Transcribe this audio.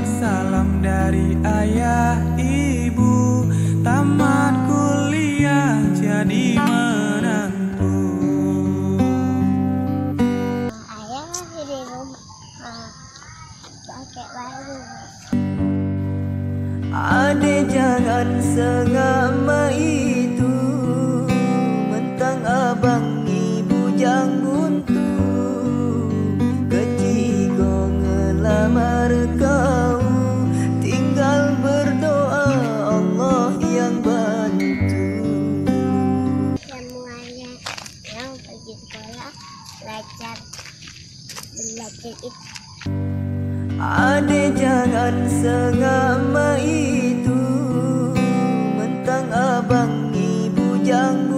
dapat salam dari ayah ibu, tamat kuliah jadi menantu. Ayah masih di rumah pakai baru. Adek jangan sengama itu, mentang abang ibu jang buntu. Kecil kau ngelamar kau, tinggal berdoa Allah yang bantu. Semuanya yang pergi sekolah belajar itu. Adek jangan sengama itu, mentang abang ibu jang